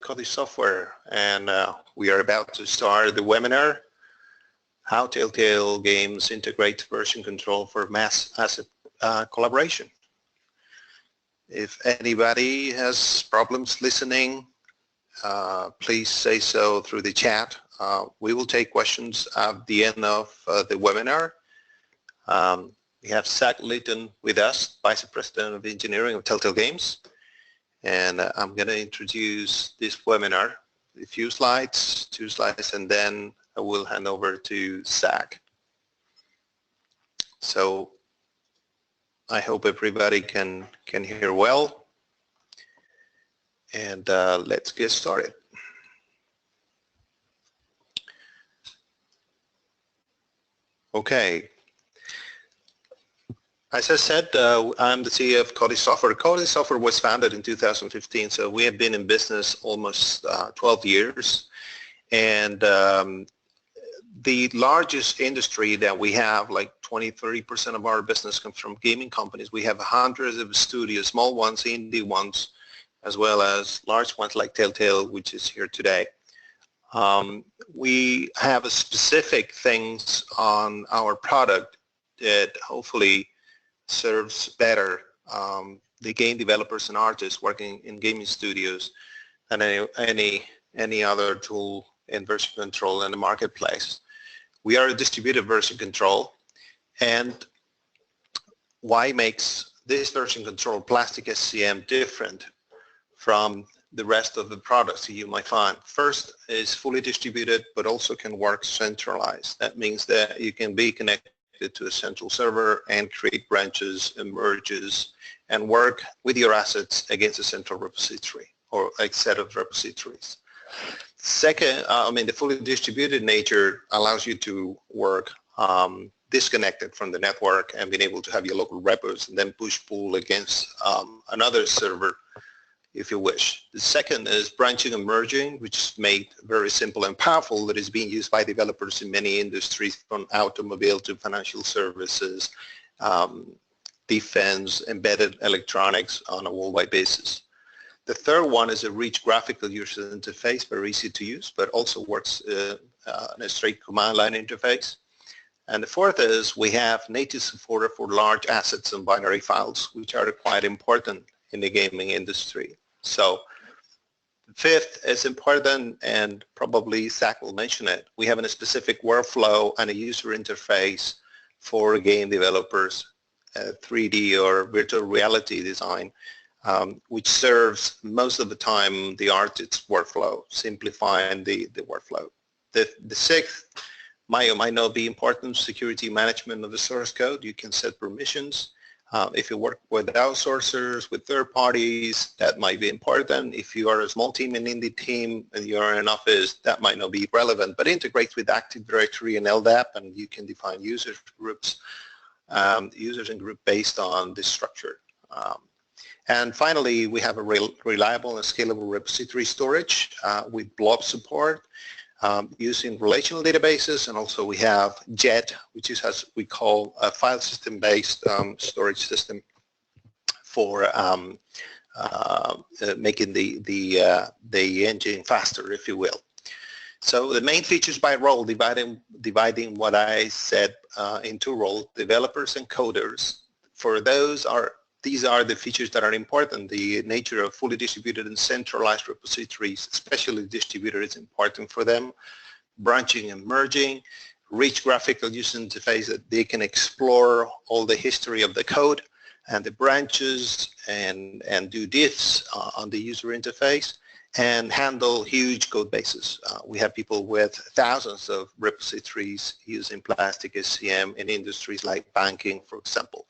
Cody Software, and we are about to start the webinar, How Telltale Games Integrate Version Control for Mass Asset Collaboration. If anybody has problems listening, please say so through the chat. We will take questions at the end of the webinar. We have Zach Litton with us, Vice President of Engineering of Telltale Games. And I'm going to introduce this webinar, a few slides, 2 slides, and then I will hand over to Zach. So I hope everybody can hear well. And let's get started. Okay. As I said, I'm the CEO of Cody Software. Cody Software was founded in 2015, so we have been in business almost 12 years. And the largest industry that we have, like 20–30% of our business comes from gaming companies. We have hundreds of studios, small ones, indie ones, as well as large ones like Telltale, which is here today. We have a specific things on our product that hopefully serves better the game developers and artists working in gaming studios than any other tool in version control in the marketplace. We are a distributed version control, and why makes this version control Plastic SCM different from the rest of the products that you might find? First, is fully distributed but also can work centralized. That means that you can be connected to a central server and create branches and merges and work with your assets against a central repository or a set of repositories. Second, the fully distributed nature allows you to work disconnected from the network and being able to have your local repos and then push-pull against another server if you wish. The second is branching and merging, which is made very simple and powerful, that is being used by developers in many industries, from automobile to financial services, defense, embedded electronics on a worldwide basis. The third one is a rich graphical user interface, very easy to use, but also works in a straight command line interface. And the fourth is we have native support for large assets and binary files, which are quite important in the gaming industry. So fifth is important, and probably Zach will mention it. We have a specific workflow and a user interface for game developers, 3D or virtual reality design, which serves most of the time the artist's workflow, simplifying the workflow. The sixth might or might not be important, security management of the source code. You can set permissions. If you work with outsourcers, with third parties, that might be important. If you are a small team, an indie team, and you're in an office, that might not be relevant, but integrates with Active Directory and LDAP, and you can define users and group based on this structure. And finally, we have a reliable and scalable repository storage with blob support. Using relational databases, and also we have JET, which is as we call a file system-based storage system for making the engine faster, if you will. So the main features by role, dividing what I said in 2 roles, developers and coders. For those these are the features that are important. The nature of fully distributed and centralized repositories, especially distributed, is important for them. Branching and merging, rich graphical user interface that they can explore all the history of the code and the branches and do diffs on the user interface, and handle huge code bases. We have people with thousands of repositories using Plastic SCM in industries like banking, for example,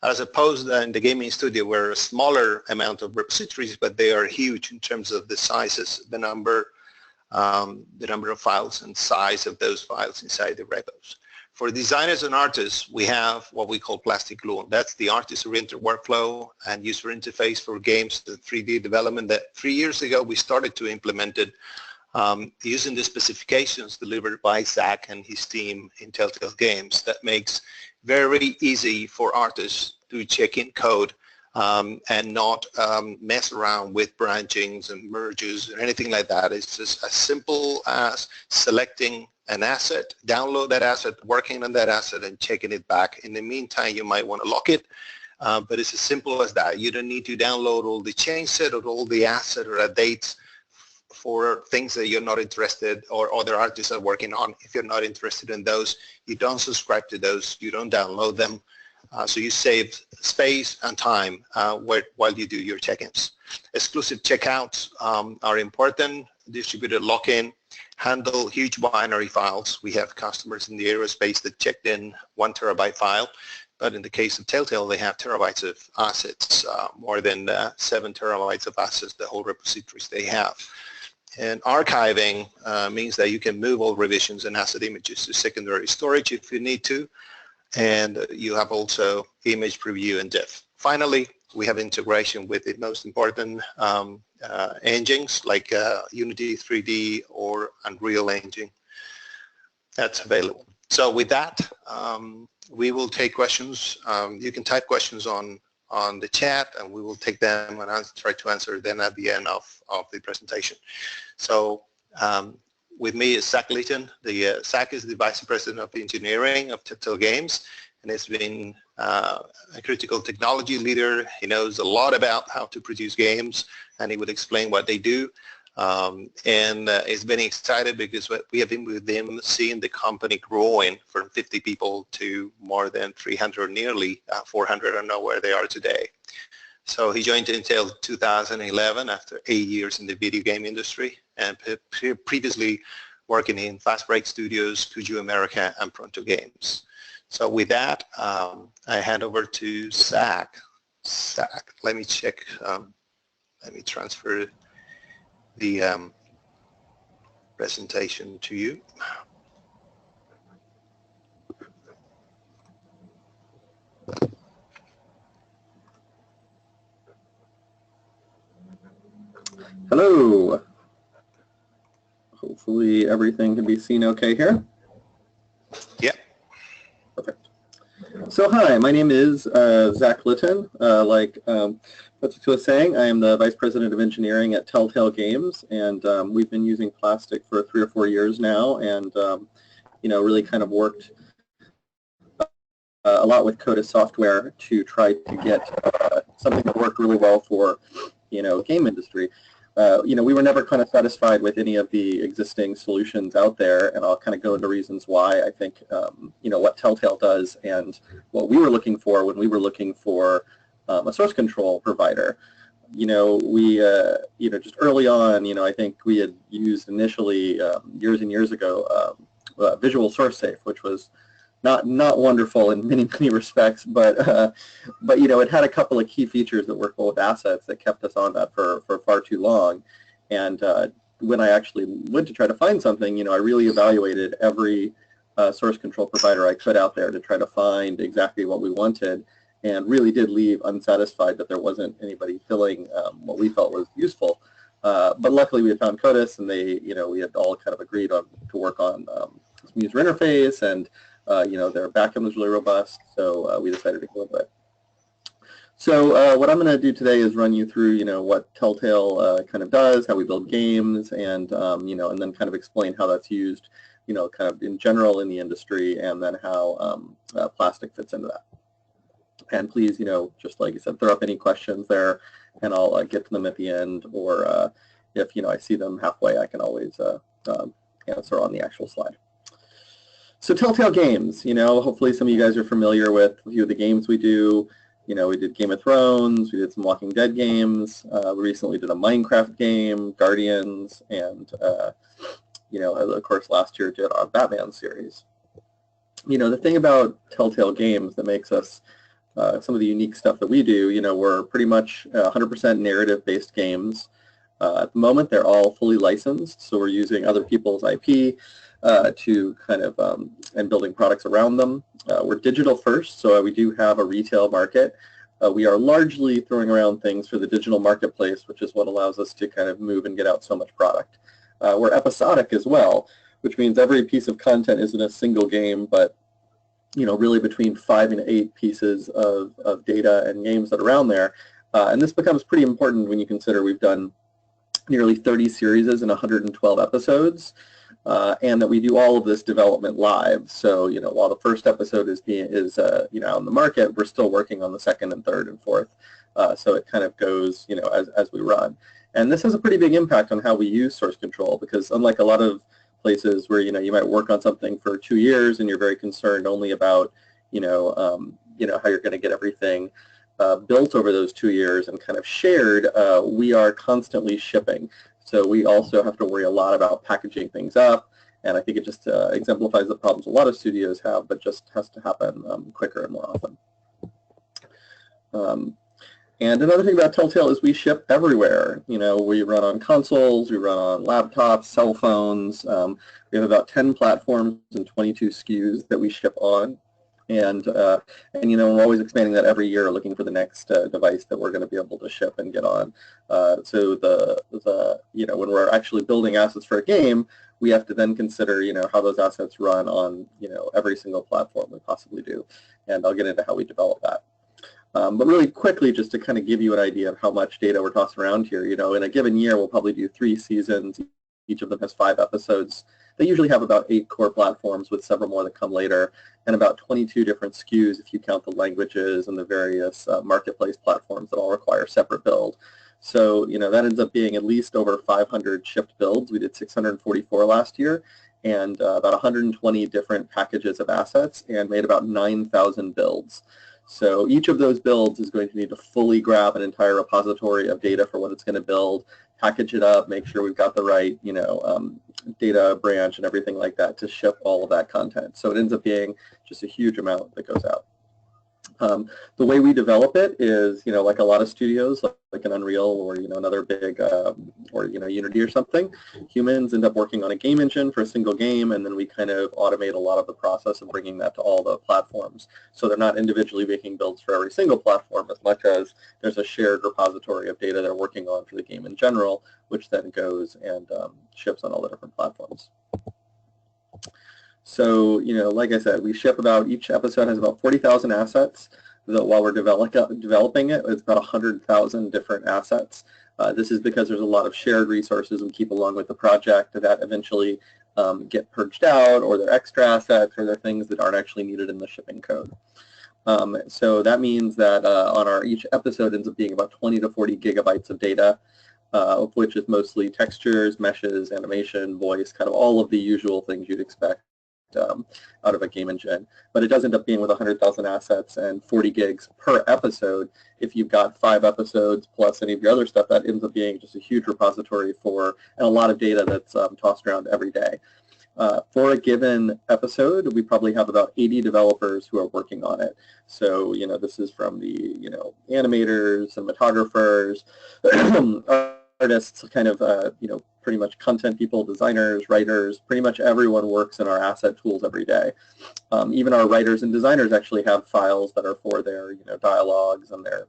as opposed to in the gaming studio where a smaller amount of repositories, but they are huge in terms of the sizes, the number of files and size of those files inside the repos. For designers and artists, we have what we call Plastic Gluon. That's the artist-oriented workflow and user interface for games, the 3D development that 3 years ago we started to implement it using the specifications delivered by Zach and his team in Telltale Games. That makes very easy for artists to check in code and not mess around with branchings and merges or anything like that. It's just as simple as selecting an asset, download that asset, working on that asset, and checking it back. In the meantime, you might want to lock it, but it's as simple as that. You don't need to download all the change set or all the asset or dates for things that you're not interested or other artists are working on. If you're not interested in those, you don't subscribe to those, you don't download them. So you save space and time while you do your check-ins. Exclusive checkouts are important. Distributed lock-in, handle huge binary files. We have customers in the aerospace that checked in 1 terabyte file, but in the case of Telltale, they have terabytes of assets, more than 7 terabytes of assets, the whole repositories they have. And archiving means that you can move all revisions and asset images to secondary storage if you need to. And you have also image preview and diff. Finally, we have integration with the most important engines like Unity 3D or Unreal Engine. That's available. So with that, we will take questions. You can type questions on the chat, and we will take them and try to answer them at the end of the presentation. So with me is Zach Litton. Zach is the Vice President of Engineering of Telltale Games, and has been a critical technology leader. He knows a lot about how to produce games, and he would explain what they do. And he's been excited because we have been with him seeing the company growing from 50 people to more than 300, nearly 400. I don't know where they are today. So he joined Intel 2011 after 8 years in the video game industry, and previously working in Fast Break Studios, Kuju America, and Pronto Games. So with that, I hand over to Zach. Zach, let me check. Let me transfer the presentation to you. Hello. Hopefully everything can be seen okay here. Yep. Perfect. So hi, my name is Zach Litton. Like Patrick was saying, I am the Vice President of Engineering at Telltale Games, and we've been using Plastic for 3 or 4 years now, and you know, really kind of worked a lot with Coda software to try to get something that worked really well for, you know, game industry. You know, we were never kind of satisfied with any of the existing solutions out there, and I'll kind of go into reasons why. I think, you know, what Telltale does and what we were looking for when we were looking for a source control provider. You know, we, you know, just early on, you know, I think we had used initially years and years ago Visual Source Safe, which was not wonderful in many respects, but you know, it had a couple of key features that worked well with assets that kept us on that for far too long. And when I actually went to try to find something, you know, I really evaluated every source control provider I could out there to try to find exactly what we wanted, and really did leave unsatisfied that there wasn't anybody filling what we felt was useful. But luckily we had found Codis, and they, you know, we had all kind of agreed on to work on this user interface, and you know, their backend was really robust, so we decided to go with it. So what I'm going to do today is run you through, you know, what Telltale kind of does, how we build games, and you know, and then kind of explain how that's used, you know, kind of in general in the industry, and then how Plastic fits into that. And please, you know, just like you said, throw up any questions there, and I'll get to them at the end, or if, you know, I see them halfway, I can always answer on the actual slide. So Telltale Games, you know, hopefully some of you guys are familiar with a few of the games we do. You know, we did Game of Thrones, we did some Walking Dead games, we recently did a Minecraft game, Guardians, and, you know, of course last year did our Batman series. You know, the thing about Telltale Games that makes us some of the unique stuff that we do, you know, we're pretty much 100% narrative-based games. At the moment, they're all fully licensed, so we're using other people's IP to kind of, and building products around them. We're digital first, so we do have a retail market. We are largely throwing around things for the digital marketplace, which is what allows us to kind of move and get out so much product. We're episodic as well, which means every piece of content isn't a single game, but really between 5 and 8 pieces of data and games that are around there. And this becomes pretty important when you consider we've done nearly 30 series and 112 episodes, and that we do all of this development live. So, while the first episode is out in the market, we're still working on the second and third and fourth. So it kind of goes, as we run. And this has a pretty big impact on how we use source control, because unlike a lot of places where, you might work on something for 2 years and you're very concerned only about, how you're going to get everything built over those 2 years and kind of shared, we are constantly shipping. So we also have to worry a lot about packaging things up, and I think it just exemplifies the problems a lot of studios have, but just has to happen quicker and more often. And another thing about Telltale is we ship everywhere. We run on consoles, we run on laptops, cell phones. We have about 10 platforms and 22 SKUs that we ship on. And we're always expanding that every year, looking for the next device that we're going to be able to ship and get on. So when we're actually building assets for a game, we have to then consider, how those assets run on, every single platform we possibly do. And I'll get into how we develop that. But really quickly, just to kind of give you an idea of how much data we're tossing around here, in a given year, we'll probably do 3 seasons. Each of them has 5 episodes. They usually have about 8 core platforms with several more that come later, and about 22 different SKUs if you count the languages and the various marketplace platforms that all require separate build. So, that ends up being at least over 500 shipped builds. We did 644 last year, and about 120 different packages of assets, and made about 9,000 builds. So each of those builds is going to need to fully grab an entire repository of data for what it's going to build, package it up, make sure we've got the right, data branch and everything like that to ship all of that content. So it ends up being just a huge amount that goes out. The way we develop it is, like a lot of studios, like an Unreal or, another big, or, Unity or something, humans end up working on a game engine for a single game, and then we kind of automate a lot of the process of bringing that to all the platforms. So they're not individually making builds for every single platform as much as there's a shared repository of data they're working on for the game in general, which then goes and ships on all the different platforms. So, like I said, we ship each episode has about 40,000 assets. While we're developing it, it's about 100,000 different assets. This is because there's a lot of shared resources we keep along with the project that eventually get purged out, or they're extra assets, or they're things that aren't actually needed in the shipping code. So that means that each episode ends up being about 20 to 40 gigabytes of data, which is mostly textures, meshes, animation, voice, kind of all of the usual things you'd expect out of a game engine. But it does end up being with 100,000 assets and 40 gigs per episode. If you've got 5 episodes plus any of your other stuff, that ends up being just a huge repository and a lot of data that's tossed around every day. For a given episode, we probably have about 80 developers who are working on it. So, this is from the, animators, cinematographers, artists, kind of, pretty much content people, designers, writers, pretty much everyone works in our asset tools every day. Even our writers and designers actually have files that are for their, dialogues and their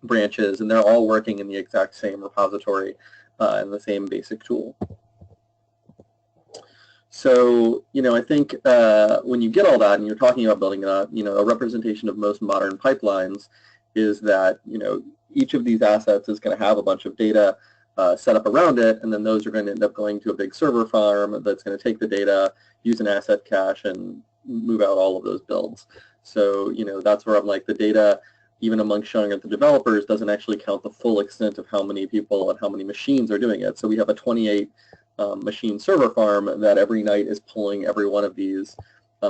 branches, and they're all working in the exact same repository and the same basic tool. So, I think when you get all that and you're talking about building a representation of most modern pipelines is that, each of these assets is going to have a bunch of data set up around it, and then those are going to end up going to a big server farm that's going to take the data, use an asset cache, and move out all of those builds. So, that's where I'm like, the data, even among showing it to developers, doesn't actually count the full extent of how many people and how many machines are doing it. So we have a 28 machine server farm that every night is pulling every one of these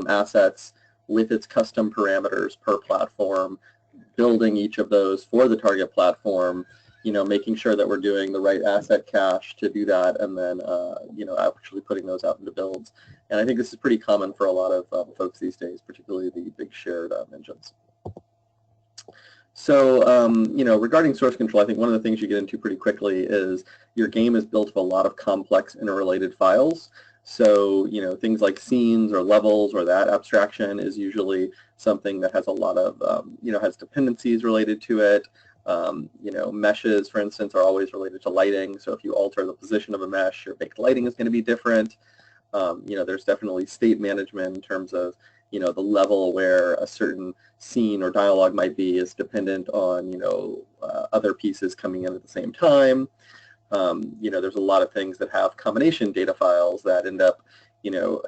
assets with its custom parameters per platform, building each of those for the target platform, making sure that we're doing the right asset cache to do that, and then, actually putting those out into builds. And I think this is pretty common for a lot of folks these days, particularly the big shared engines. So, regarding source control, I think one of the things you get into pretty quickly is your game is built of a lot of complex interrelated files. So, things like scenes or levels or that abstraction is usually something that has a lot of, has dependencies related to it. Meshes, for instance, are always related to lighting. So if you alter the position of a mesh, your baked lighting is going to be different. There's definitely state management in terms of the level where a certain scene or dialogue might be is dependent on, other pieces coming in at the same time. There's a lot of things that have combination data files that end up,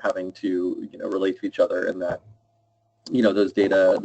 having to, relate to each other, and that, those data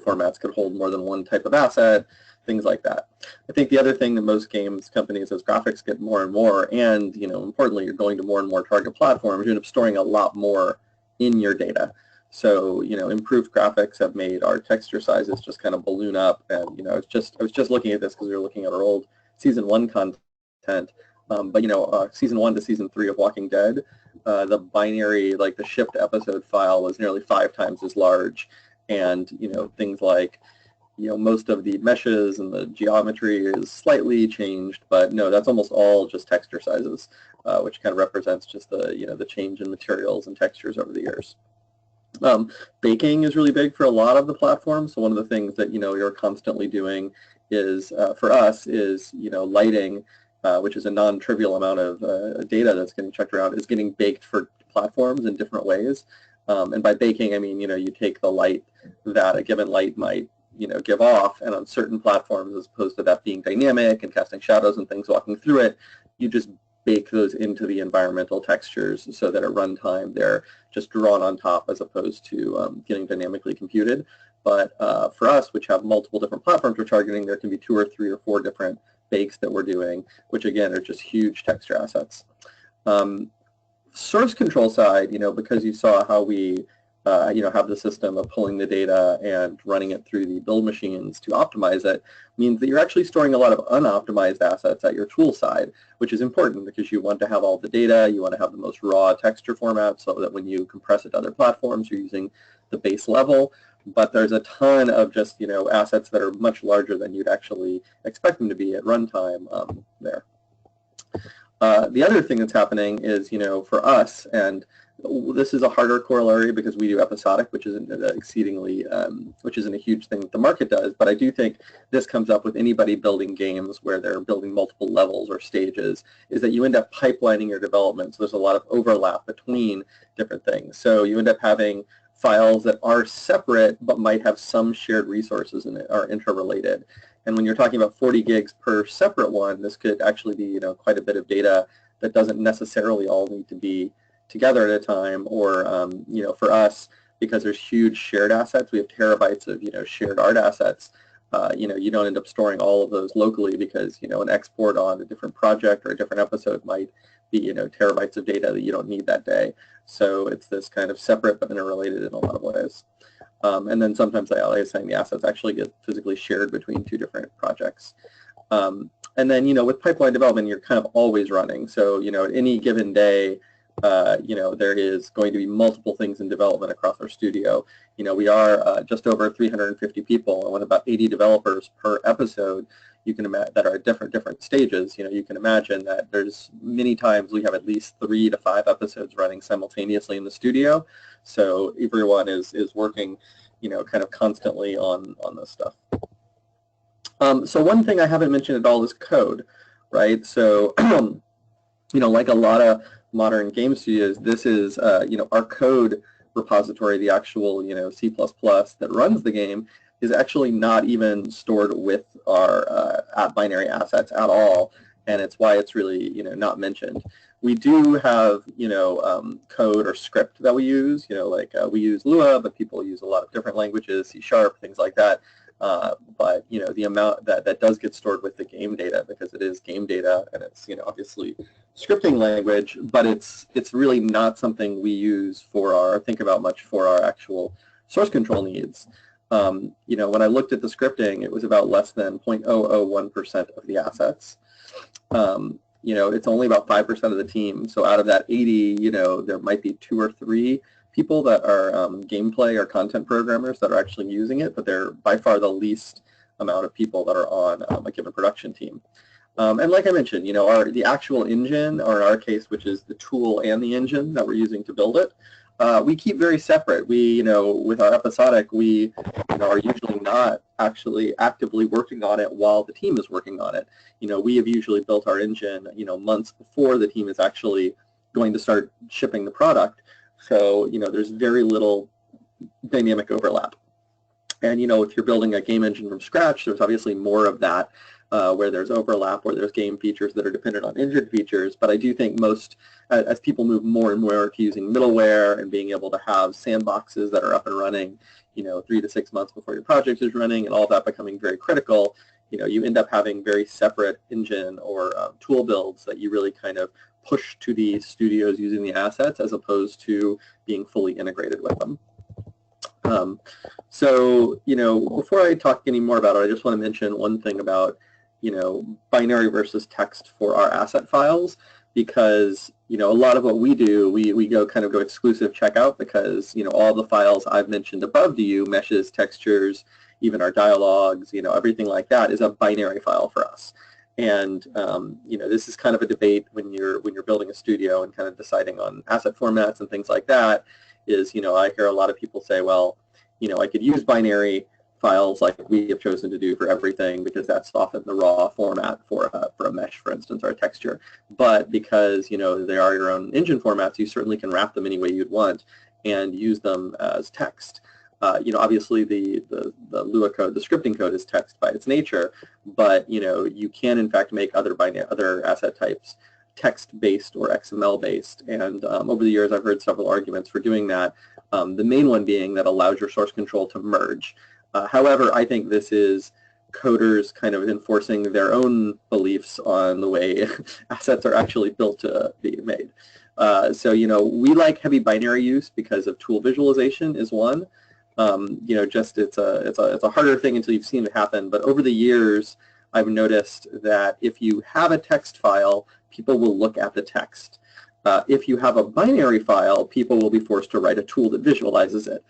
formats could hold more than one type of asset, things like that. I think the other thing that most games companies, as graphics get more and more, and, importantly, you're going to more and more target platforms, you end up storing a lot more in your data. So, improved graphics have made our texture sizes just kind of balloon up. And, I was just looking at this because we were looking at our old Season 1 content. But, Season 1 to Season 3 of Walking Dead, the binary, like the shipped episode file, was nearly 5 times as large. And, things like, most of the meshes and the geometry is slightly changed, but no, that's almost all just texture sizes, which kind of represents just the, the change in materials and textures over the years. Baking is really big for a lot of the platforms. So one of the things that, you're constantly doing is, for us, is, lighting, which is a non-trivial amount of data that's getting checked around, is getting baked for platforms in different ways. And by baking, I mean, you take the light that a given light might, give off, and on certain platforms, as opposed to that being dynamic and casting shadows and things walking through it, you just bake those into the environmental textures so that at runtime they're just drawn on top as opposed to getting dynamically computed. But for us, which have multiple different platforms we're targeting, there can be 2 or 3 or 4 different bakes that we're doing, which again are just huge texture assets. Source control side, because you saw how we have the system of pulling the data and running it through the build machines to optimize it, means that you're actually storing a lot of unoptimized assets at your tool side, which is important because you want to have all the data, you want to have the most raw texture format so that when you compress it to other platforms, you're using the base level. But there's a ton of just, assets that are much larger than you'd actually expect them to be at runtime there. The other thing that's happening is, for us, and this is a harder corollary because we do episodic, which isn't a huge thing that the market does, but I do think this comes up with anybody building games where they're building multiple levels or stages, is that you end up pipelining your development. So there's a lot of overlap between different things. So you end up having files that are separate but might have some shared resources in it, are interrelated. And when you're talking about 40 gigs per separate one, this could actually be, quite a bit of data that doesn't necessarily all need to be together at a time, or for us, because there's huge shared assets, we have terabytes of shared art assets. You don't end up storing all of those locally because an export on a different project or a different episode might be terabytes of data that you don't need that day. So it's this kind of separate but interrelated in a lot of ways. And then sometimes, like I was saying, the assets actually get physically shared between 2 different projects. And then with pipeline development, you're kind of always running. So at any given day, there is going to be multiple things in development across our studio. We are just over 350 people, and with about 80 developers per episode, you can imagine that are at different stages. You can imagine that there's many times we have at least 3 to 5 episodes running simultaneously in the studio. So everyone is working, kind of constantly on this stuff. So one thing I haven't mentioned at all is code, right? So, like a lot of modern game studios, this is, our code repository, the actual, C++ that runs the game, is actually not even stored with our binary assets at all, and it's why it's really, not mentioned. We do have, code or script that we use, we use Lua, but people use a lot of different languages, C#, things like that. But the amount that does get stored with the game data, because it is game data and it's obviously scripting language, but it's really not something we use think about much for our actual source control needs. When I looked at the scripting, it was about less than 0.001% of the assets. It's only about 5% of the team. So out of that 80, there might be 2 or 3 people that are gameplay or content programmers that are actually using it, but they're by far the least amount of people that are on a given production team. And like I mentioned, the actual engine, or in our case, which is the tool and the engine that we're using to build it, we keep very separate. We, with our episodic, we are usually not actually actively working on it while the team is working on it. We have usually built our engine, months before the team is actually going to start shipping the product. So, there's very little, dynamic overlap. And, you know, if you're building a game engine from scratch, there's obviously more of that, where there's overlap, where there's game features that are dependent on engine features. But I do think most, as people move more and more to using middleware and being able to have sandboxes that are up and running, you know, 3 to 6 months before your project is running, and all that becoming very critical, you know, you end up having very separate engine or tool builds that you really kind of push to the studios using the assets, as opposed to being fully integrated with them. So, you know, before I talk any more about it, I just want to mention one thing about, you know, binary versus text for our asset files, because, you know, a lot of what we do, we go exclusive checkout, because, you know, all the files I've mentioned above to you, meshes, textures, even our dialogues, you know, everything like that is a binary file for us. And, you know, this is kind of a debate when you're building a studio and kind of deciding on asset formats and things like that, is, you know, I hear a lot of people say, well, you know, I could use binary files like we have chosen to do for everything, because that's often the raw format for a mesh, for instance, or a texture. But because, you know, they are your own engine formats, you certainly can wrap them any way you'd want and use them as text. You know, obviously the Lua code, the scripting code, is text by its nature, but, you know, you can in fact make other asset types text-based or XML-based, and over the years I've heard several arguments for doing that, the main one being that allows your source control to merge. However, I think this is coders kind of enforcing their own beliefs on the way assets are actually built to be made. So, you know, we like heavy binary use because of tool visualization is one. You know, just it's a harder thing until you've seen it happen, but over the years I've noticed that if you have a text file, people will look at the text. If you have a binary file, people will be forced to write a tool that visualizes it.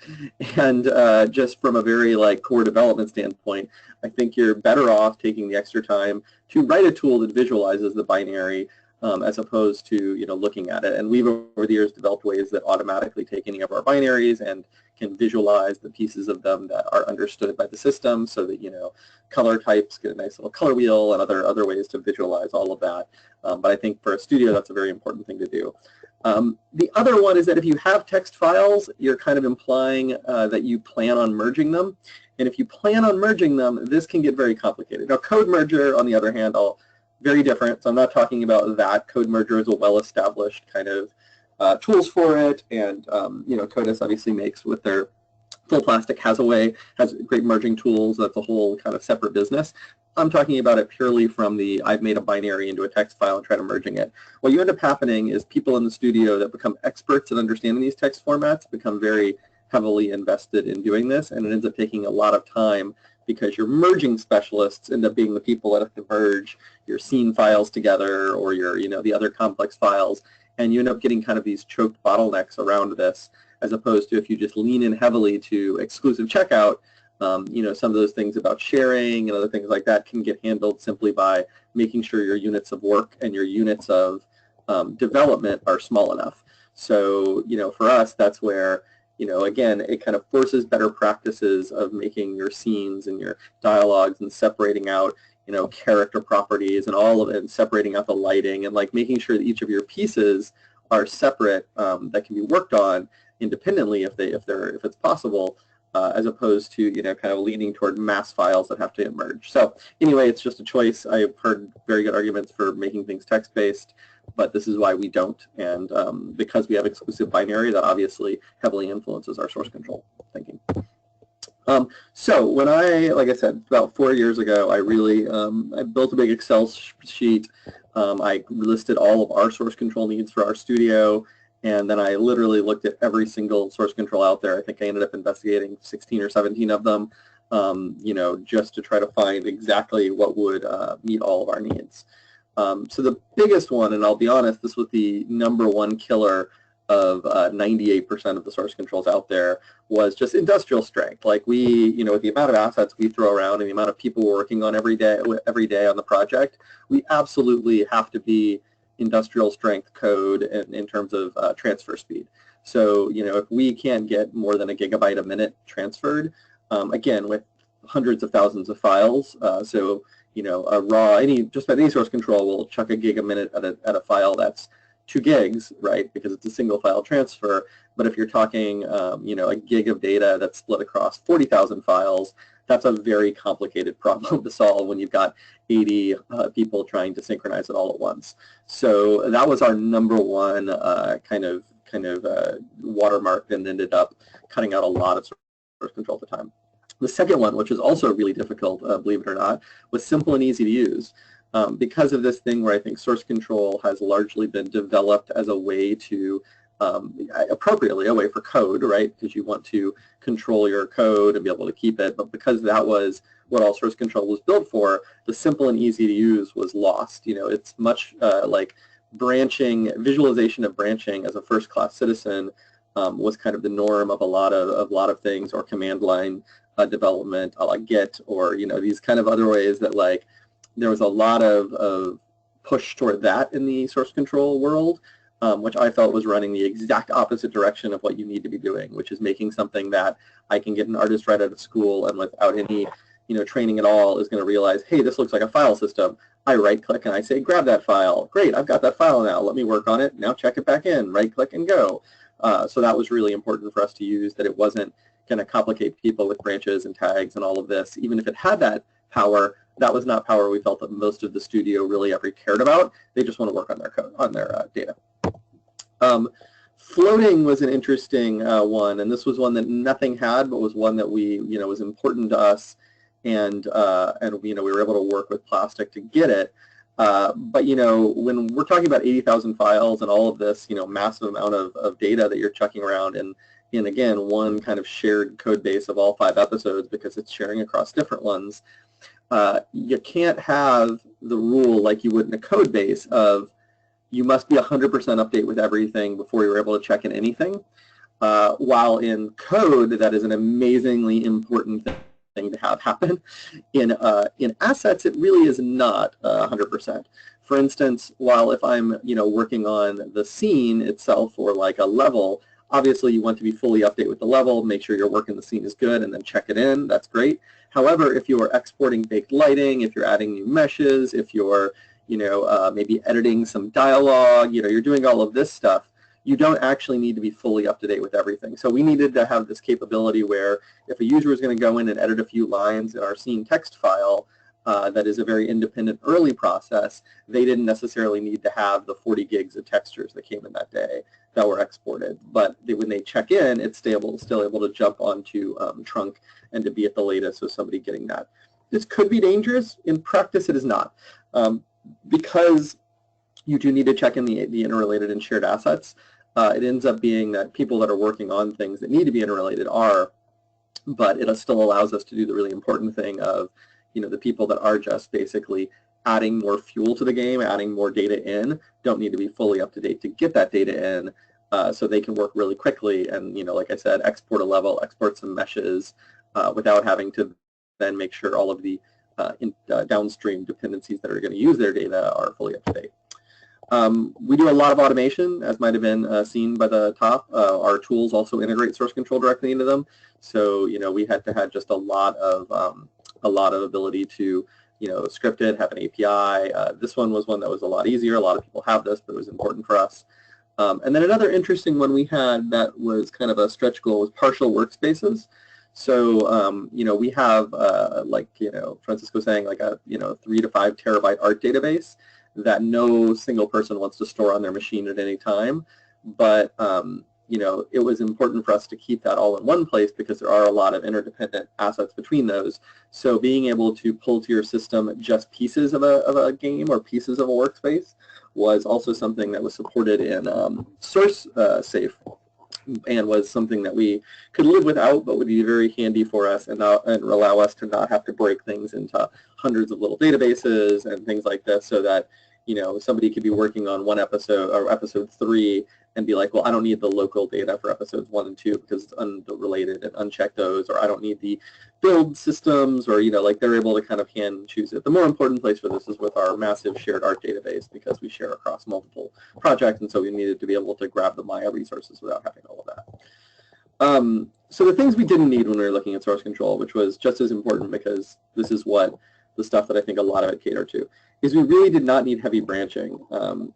And just from a very core development standpoint, I think you're better off taking the extra time to write a tool that visualizes the binary, as opposed to, you know, looking at it. And we've over the years developed ways that automatically take any of our binaries and can visualize the pieces of them that are understood by the system, so that, you know, color types get a nice little color wheel and other ways to visualize all of that. But I think for a studio, that's a very important thing to do. The other one is that if you have text files, you're kind of implying that you plan on merging them. And if you plan on merging them, this can get very complicated. Now, code merger, on the other hand, very different. So I'm not talking about that. Code merger is a well-established kind of tools for it, and you know, Codis obviously makes with their Full Plastic has great merging tools. That's a whole kind of separate business. I'm talking about it purely from the I've made a binary into a text file and try to merging it. What you end up happening is people in the studio that become experts in understanding these text formats become very heavily invested in doing this, and it ends up taking a lot of time, because your merging specialists end up being the people that have to merge your scene files together, or your, you know, the other complex files, and you end up getting kind of these choked bottlenecks around this, as opposed to if you just lean in heavily to exclusive checkout, you know, some of those things about sharing and other things like that can get handled simply by making sure your units of work and your units of development are small enough. So, you know, for us, that's where, you know, again, it kind of forces better practices of making your scenes and your dialogues and separating out, you know, character properties and all of it, and separating out the lighting, and making sure that each of your pieces are separate, that can be worked on independently if it's possible, as opposed to, you know, kind of leaning toward mass files that have to emerge. So anyway, it's just a choice. I've heard very good arguments for making things text-based, but this is why we don't. And because we have exclusive binary, that obviously heavily influences our source control thinking. So when like I said, about 4 years ago, I really I built a big Excel sheet. I listed all of our source control needs for our studio, and then I literally looked at every single source control out there. I think I ended up investigating 16 or 17 of them, you know, just to try to find exactly what would meet all of our needs. So the biggest one, and I'll be honest, this was the #1 killer of 98% of the source controls out there, was just industrial strength. Like you know, with the amount of assets we throw around and the amount of people we're working on every day on the project, we absolutely have to be industrial strength code in terms of transfer speed. So, you know, if we can't get more than a gigabyte a minute transferred, again, with hundreds of thousands of files, so, you know, a raw, just about any source control will chuck a gig a minute at a file that's, 2 gigs, right, because it's a single file transfer. But if you're talking, you know, a gig of data that's split across 40,000 files, that's a very complicated problem to solve when you've got 80 people trying to synchronize it all at once. So that was our number one kind of watermark, and ended up cutting out a lot of source control at the time. The second one, which is also really difficult, believe it or not, was simple and easy to use. Because of this thing where I think source control has largely been developed as a way to, appropriately, a way for code, right? Because you want to control your code and be able to keep it. But because that was what all source control was built for, the simple and easy to use was lost. You know, it's much like branching, visualization of branching as a first-class citizen was kind of the norm of a lot of things, or command line development, like Git, or, you know, these kind of other ways that, like, there was a lot of push toward that in the source control world, which I felt was running the exact opposite direction of what you need to be doing, which is making something that I can get an artist right out of school and without any, you know, training at all is going to realize, hey, this looks like a file system. I right-click and I say, grab that file. Great, I've got that file now. Let me work on it. Now check it back in. Right-click and go. So that was really important for us to use, that it wasn't going to complicate people with branches and tags and all of this. Even if it had that power, that was not power we felt that most of the studio really ever cared about. They just want to work on their code, on their data. Floating was an interesting one, and this was one that nothing had, but was one that we, you know, was important to us, and you know, we were able to work with Plastic to get it. But, you know, when we're talking about 80,000 files and all of this, you know, massive amount of data that you're chucking around, and again, one kind of shared code base of all 5 episodes because it's sharing across different ones, you can't have the rule like you would in a code base of you must be 100% update with everything before you're able to check in anything. While in code, that is an amazingly important thing to have happen. In assets, it really is not 100%. For instance, while if I'm, you know, working on the scene itself or like a level, obviously you want to be fully update with the level, make sure your work in the scene is good, and then check it in. That's great. However, if you are exporting baked lighting, if you're adding new meshes, if you're, you know, maybe editing some dialogue, you know, you're doing all of this stuff, you don't actually need to be fully up to date with everything. So we needed to have this capability where if a user is going to go in and edit a few lines in our scene text file, that is a very independent early process, they didn't necessarily need to have the 40 gigs of textures that came in that day that were exported. But when they check in, it's still able to jump onto trunk and to be at the latest with somebody getting that. This could be dangerous. In practice, it is not. Because you do need to check in the interrelated and shared assets, it ends up being that people that are working on things that need to be interrelated are, but it still allows us to do the really important thing of, you know, the people that are just basically adding more fuel to the game, adding more data in, don't need to be fully up to date to get that data in, so they can work really quickly and, you know, like I said, export a level, export some meshes without having to then make sure all of the downstream dependencies that are going to use their data are fully up to date. We do a lot of automation, as might have been seen by the top. Our tools also integrate source control directly into them, so, you know, we had to have just a lot of ability to, you know, script it, have an API. This one was one that was a lot easier. A lot of people have this, but it was important for us. And then another interesting one we had that was kind of a stretch goal was partial workspaces. So, you know, we have, like, you know, Francisco saying, like a, you know, 3 to 5 terabyte art database that no single person wants to store on their machine at any time. But, you know, it was important for us to keep that all in one place because there are a lot of interdependent assets between those. So being able to pull to your system just pieces of a game or pieces of a workspace was also something that was supported in Source Safe, and was something that we could live without, but would be very handy for us and allow us to not have to break things into hundreds of little databases and things like this, so that, you know, somebody could be working on one episode or episode 3 and be like, well, I don't need the local data for episodes 1 and 2 because it's unrelated, and uncheck those, or I don't need the build systems, or, you know, like they're able to kind of hand and choose it. The more important place for this is with our massive shared art database, because we share across multiple projects, and so we needed to be able to grab the Maya resources without having all of that. So the things we didn't need when we were looking at source control, which was just as important because this is what the stuff that I think a lot of it catered to, is we really did not need heavy branching.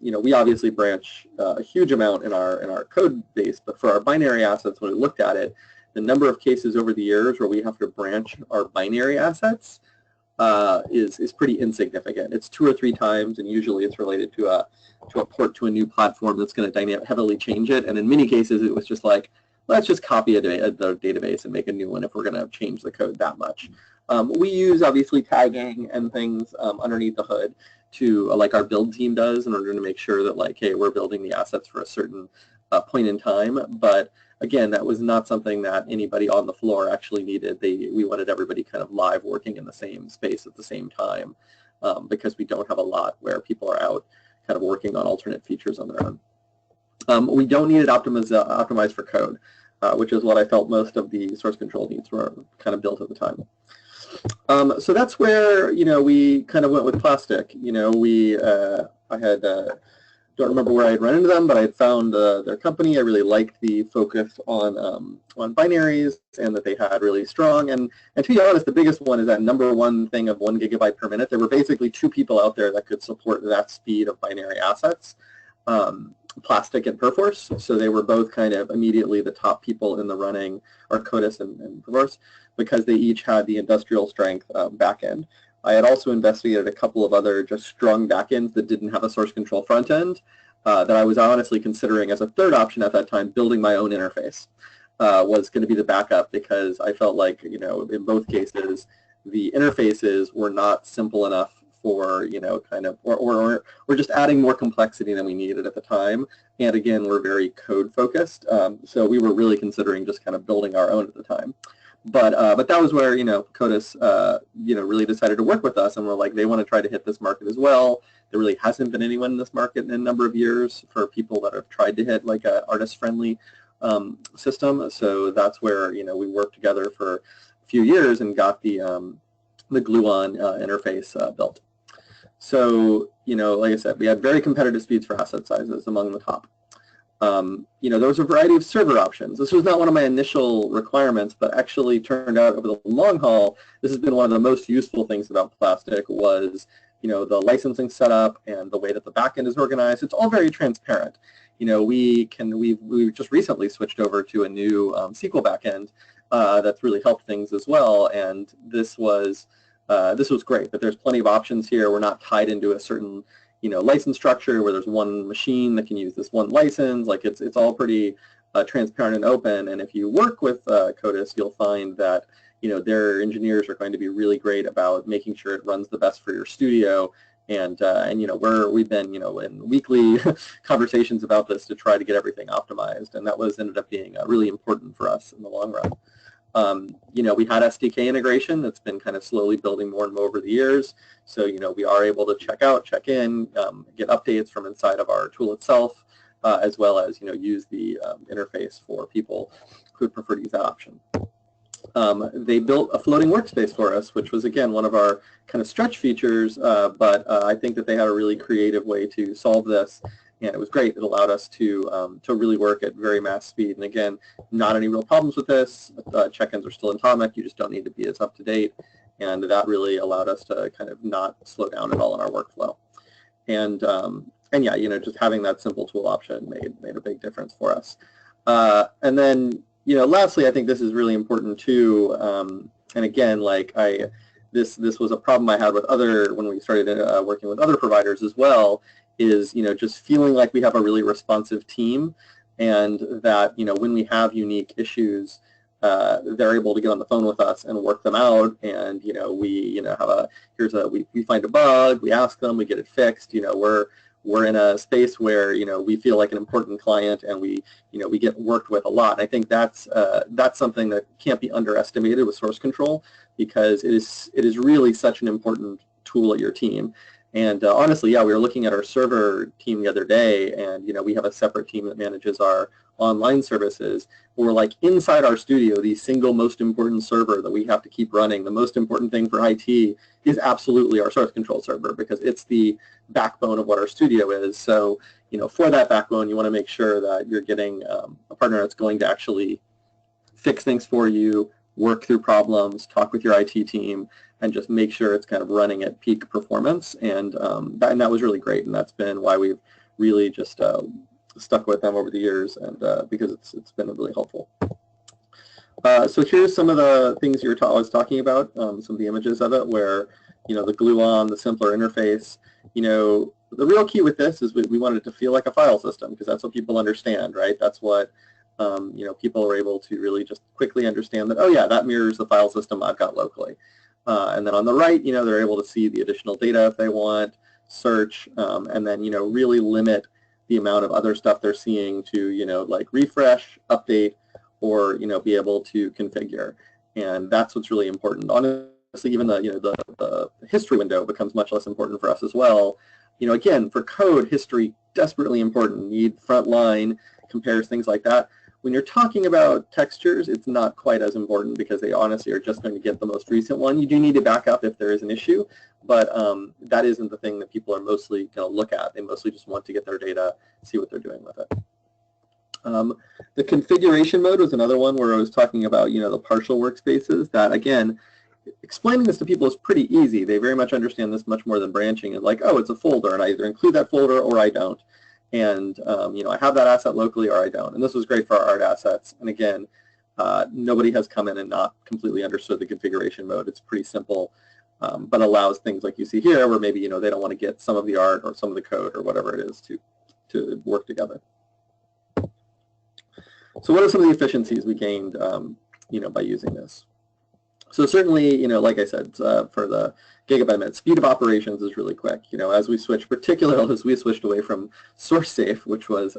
We obviously branch a huge amount in our code base, but for our binary assets, when we looked at it, the number of cases over the years where we have to branch our binary assets is pretty insignificant. It's 2 or 3 times, and usually it's related to a port to a new platform that's going to heavily change it. And in many cases, it was just like, let's just copy the database and make a new one if we're going to change the code that much. We use, obviously, tagging and things underneath the hood to, like our build team does, in order to make sure that, like, hey, we're building the assets for a certain point in time. But again, that was not something that anybody on the floor actually needed. We wanted everybody kind of live working in the same space at the same time, because we don't have a lot where people are out kind of working on alternate features on their own. We don't need it optimized for code, which is what I felt most of the source control needs were kind of built at the time. So that's where, we kind of went with Plastic. I don't remember where I had run into them, but I had found their company. I really liked the focus on binaries, and that they had really strong. And to be honest, the biggest one is that number one thing of 1 gigabyte per minute. There were basically 2 people out there that could support that speed of binary assets, Plastic and Perforce. So they were both kind of immediately the top people in the running, or Codis and Perforce, because they each had the industrial strength backend. I had also investigated a couple of other just strong backends that didn't have a source control front end that I was honestly considering as a third option at that time. Building my own interface was going to be the backup, because I felt like, in both cases, the interfaces were not simple enough for, or just adding more complexity than we needed at the time. And again, we're very code focused. So we were really considering just kind of building our own at the time. But that was where, Codis, really decided to work with us, and we're like, they want to try to hit this market as well. There really hasn't been anyone in this market in a number of years for people that have tried to hit like a artist-friendly system. So that's where, we worked together for a few years and got the Gluon interface built. So, like I said, we had very competitive speeds for asset sizes, among the top. There was a variety of server options. This was not one of my initial requirements, but actually turned out over the long haul, this has been one of the most useful things about Plastic was, the licensing setup and the way that the backend is organized. It's all very transparent. We've just recently switched over to a new SQL backend that's really helped things as well, and this was great. But there's plenty of options here. We're not tied into a certain license structure where there's one machine that can use this one license. Like it's all pretty transparent and open. And if you work with Codis, you'll find that their engineers are going to be really great about making sure it runs the best for your studio. And we've been in weekly conversations about this to try to get everything optimized, and that ended up being really important for us in the long run. We had SDK integration that's been kind of slowly building more and more over the years. So, we are able to check out, check in, get updates from inside of our tool itself, as well as, use the interface for people who would prefer to use that option. They built a floating workspace for us, which was, again, one of our kind of stretch features, but I think that they had a really creative way to solve this. And it was great. It allowed us to really work at very mass speed. And again, not any real problems with this. Check-ins are still atomic. You just don't need to be as up to date. And that really allowed us to kind of not slow down at all in our workflow. And yeah, just having that simple tool option made a big difference for us. And then, lastly, I think this is really important too. And again, like this was a problem I had with when we started working with other providers as well. Is just feeling like we have a really responsive team, and that when we have unique issues, they're able to get on the phone with us and work them out. And we have we find a bug, we ask them, we get it fixed. We're in a space where we feel like an important client, and we get worked with a lot. And I think that's something that can't be underestimated with source control, because it is really such an important tool at your team. And honestly, yeah, we were looking at our server team the other day, and we have a separate team that manages our online services. We're like inside our studio, the single most important server that we have to keep running. The most important thing for IT is absolutely our source control server, because it's the backbone of what our studio is. So, for that backbone, you want to make sure that you're getting a partner that's going to actually fix things for you, work through problems, talk with your IT team, and just make sure it's kind of running at peak performance. And that was really great, and that's been why we've really just stuck with them over the years, and because it's been really helpful. So here's some of the things I was talking about, some of the images of it, where the Gluon, the simpler interface. The real key with this is we wanted it to feel like a file system, because that's what people understand, right? That's what people are able to really just quickly understand that, oh yeah, that mirrors the file system I've got locally. And then on the right, they're able to see the additional data if they want, search, and then really limit the amount of other stuff they're seeing to like refresh, update, or be able to configure. And that's what's really important. Honestly, even the history window becomes much less important for us as well. Again, for code, history desperately important. Need frontline, compares, things like that. When you're talking about textures, it's not quite as important, because they honestly are just going to get the most recent one. You do need to back up if there is an issue, but that isn't the thing that people are mostly going to look at. They mostly just want to get their data, see what they're doing with it. The configuration mode was another one where I was talking about, the partial workspaces. That, again, explaining this to people is pretty easy. They very much understand this much more than branching. It's like, oh, it's a folder, and I either include that folder or I don't. And I have that asset locally or I don't. And this was great for our art assets. And again, nobody has come in and not completely understood the configuration mode. It's pretty simple, but allows things like you see here, where maybe they don't want to get some of the art or some of the code or whatever it is to work together. So what are some of the efficiencies we gained by using this? So certainly, like I said, for the gigabyte minute, speed of operations is really quick. As we switch, particularly as we switched away from source safe, which was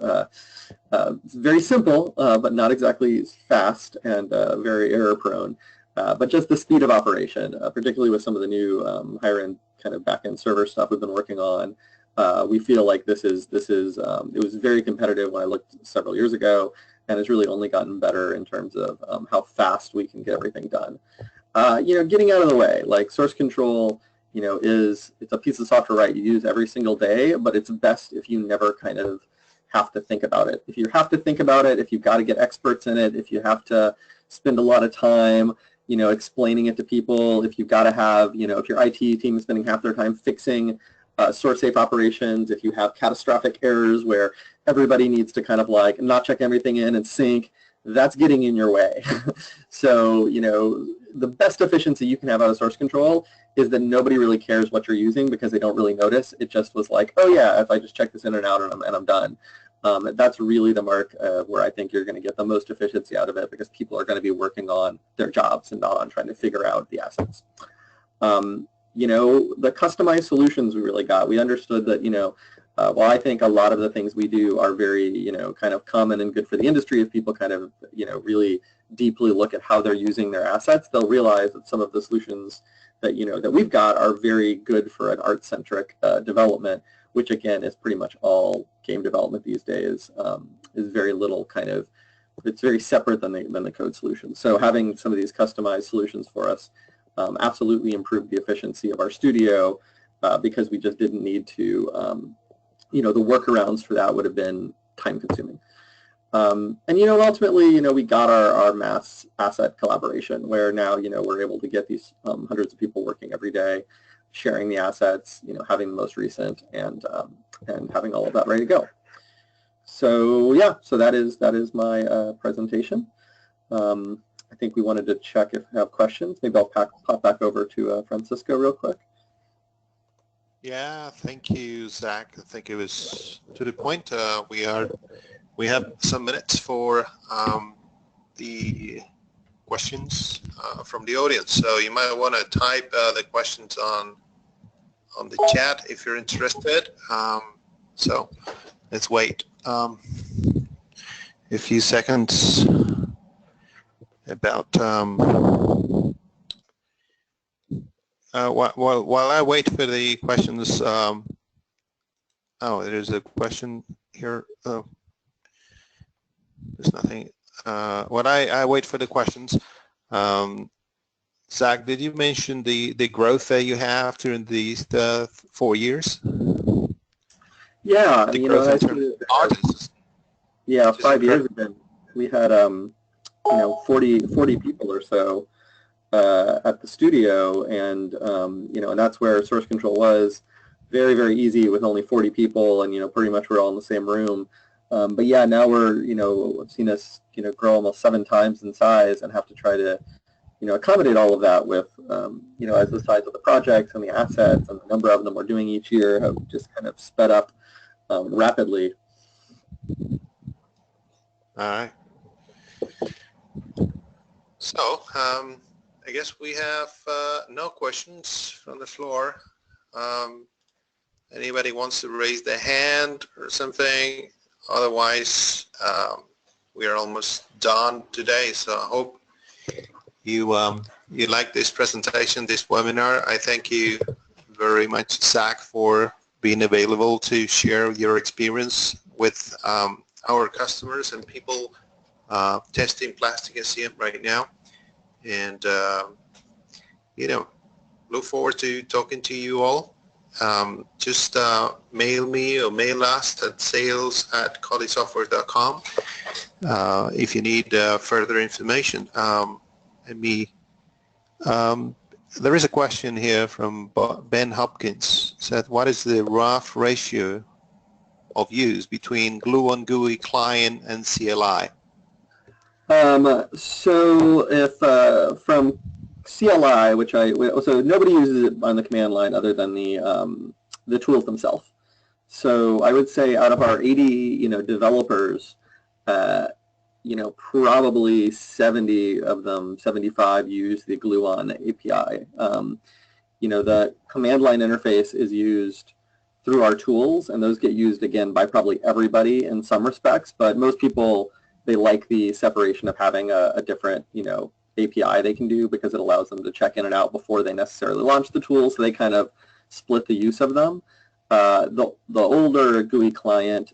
very simple, but not exactly fast, and very error prone. But just the speed of operation, particularly with some of the new higher end kind of back end server stuff we've been working on, we feel like it was very competitive when I looked several years ago, and has really only gotten better in terms of how fast we can get everything done. Getting out of the way, like source control, it's a piece of software, right, you use every single day, but it's best if you never kind of have to think about it. If you have to think about it, if you've got to get experts in it, if you have to spend a lot of time, explaining it to people, if you've got to have, if your IT team is spending half their time fixing source safe operations, if you have catastrophic errors where everybody needs to kind of like not check everything in and sync, that's getting in your way. So, the best efficiency you can have out of source control is that nobody really cares what you're using, because they don't really notice. It just was like, oh yeah, if I just check this in and out and I'm done. That's really the mark where I think you're going to get the most efficiency out of it, because people are going to be working on their jobs and not on trying to figure out the assets. The customized solutions we really got. We understood that, while I think a lot of the things we do are very, kind of common and good for the industry, if people kind of, really deeply look at how they're using their assets, they'll realize that some of the solutions that, that we've got are very good for an art-centric development, which again is pretty much all game development these days. Is very little kind of, it's very separate than the code solution. So having some of these customized solutions for us absolutely improved the efficiency of our studio, because we just didn't need to, the workarounds for that would have been time-consuming. And ultimately, we got our mass asset collaboration, where now, we're able to get these hundreds of people working every day, sharing the assets, having the most recent, and having all of that ready to go. So yeah, so that is my presentation. I think we wanted to check if we have questions. Maybe I'll pop back over to Francisco real quick. Yeah, thank you, Zach. I think it was to the point. We have some minutes for the questions from the audience. So you might want to type the questions on the chat if you're interested. So let's wait a few seconds. About while I wait for the questions. Oh, there's a question here. Oh, there's nothing. While I wait for the questions, Zach, did you mention the growth that you have during these 4 years? Yeah, the growth in terms of artists. Yeah, 5 years ago we had 40 people or so at the studio, and and that's where source control was very, very easy with only 40 people, and pretty much we're all in the same room. But yeah, now we're I've seen us grow almost 7 times in size and have to try to accommodate all of that with as the size of the projects and the assets and the number of them we're doing each year have just kind of sped up rapidly. All right. So I guess we have no questions from the floor. Anybody wants to raise their hand or something? Otherwise, we are almost done today. So I hope you like this presentation, this webinar. I thank you very much, Zach, for being available to share your experience with our customers and people testing Plastic SCM right now. And look forward to talking to you all. Just mail me or mail us at sales@collisoftware.com if you need further information. There is a question here from Ben Hopkins. Said, what is the rough ratio of use between Gluon GUI client and CLI? So if from CLI, so nobody uses it on the command line other than the tools themselves. So I would say out of our 80 developers, probably 70 of them, 75 use the Gluon API. The command line interface is used through our tools, and those get used again by probably everybody in some respects, but most people, they like the separation of having a different API they can do, because it allows them to check in and out before they necessarily launch the tool, so they kind of split the use of them. The older GUI client,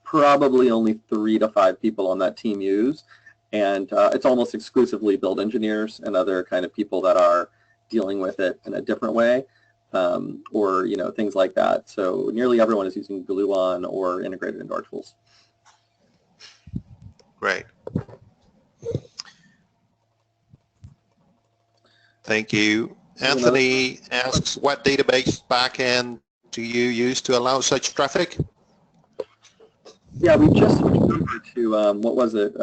probably only 3 to 5 people on that team use, and it's almost exclusively build engineers and other kind of people that are dealing with it in a different way, or things like that. So nearly everyone is using Gluon or integrated into our tools. Great. Thank you. Anthony asks, what database backend do you use to allow such traffic? Yeah, we just switched over to, what was it?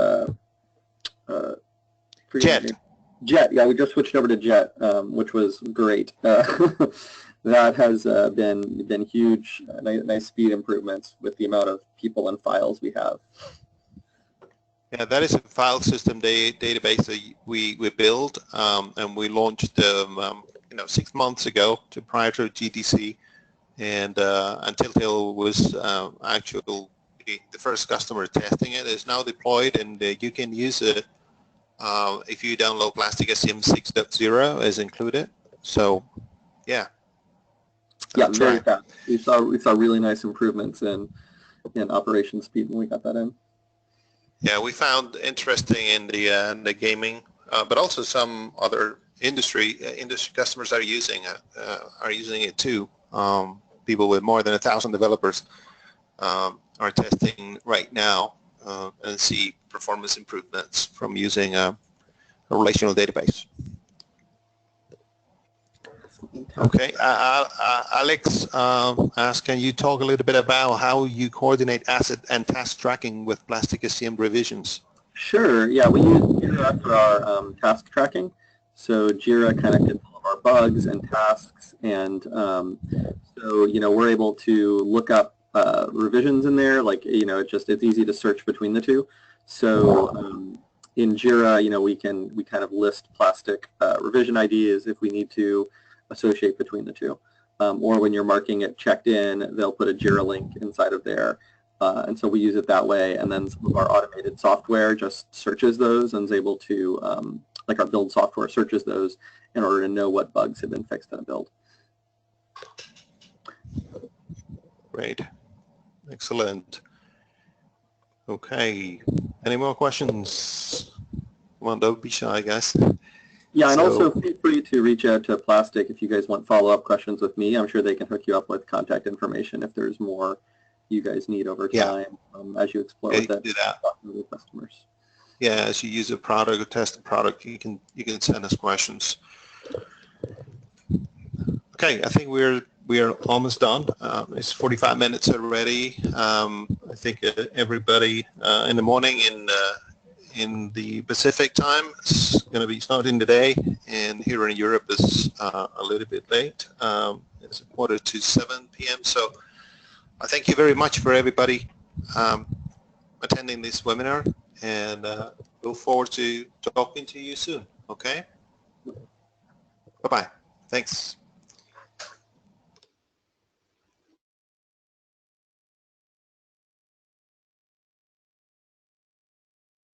Jet. Jet, yeah, we just switched over to Jet, which was great. That has been huge, nice speed improvements with the amount of people and files we have. Yeah, that is a file system database that we built, and we launched 6 months ago prior to GTC, and Telltale was actually the first customer testing it. It's now deployed, and you can use it if you download Plastic SCM 6.0 as included. So, yeah. Yeah, very fast. We saw really nice improvements in operation speed when we got that in. Yeah, we found interesting in the gaming, but also some other industry customers are using it too. People with more than 1,000 developers are testing right now and see performance improvements from using a relational database. Okay, Alex asked, can you talk a little bit about how you coordinate asset and task tracking with Plastic SCM revisions? Sure, yeah, we use Jira for our task tracking. So Jira kind of gets all of our bugs and tasks, and so we're able to look up revisions in there. Like it's easy to search between the two. So in Jira, we kind of list Plastic revision IDs if we need to associate between the two, or when you're marking it checked in, they'll put a Jira link inside of there, and so we use it that way. And then some of our automated software just searches those and is able to, like our build software searches those in order to know what bugs have been fixed in a build. Great, excellent. Okay, any more questions? Come on, don't be shy, guys. Yeah, and also feel free to reach out to Plastic if you guys want follow-up questions with me. I'm sure they can hook you up with contact information if there's more you guys need over time as you explore with it, talking with customers. yeah, as you use a product or test the product, you can send us questions. Okay, I think we're almost done. It's 45 minutes already. I think everybody in the morning in the Pacific time is going to be starting the day, and here in Europe it's a little bit late. It's 6:45 p.m. So I thank you very much for everybody attending this webinar, and look forward to talking to you soon. Okay. Bye-bye. Thanks.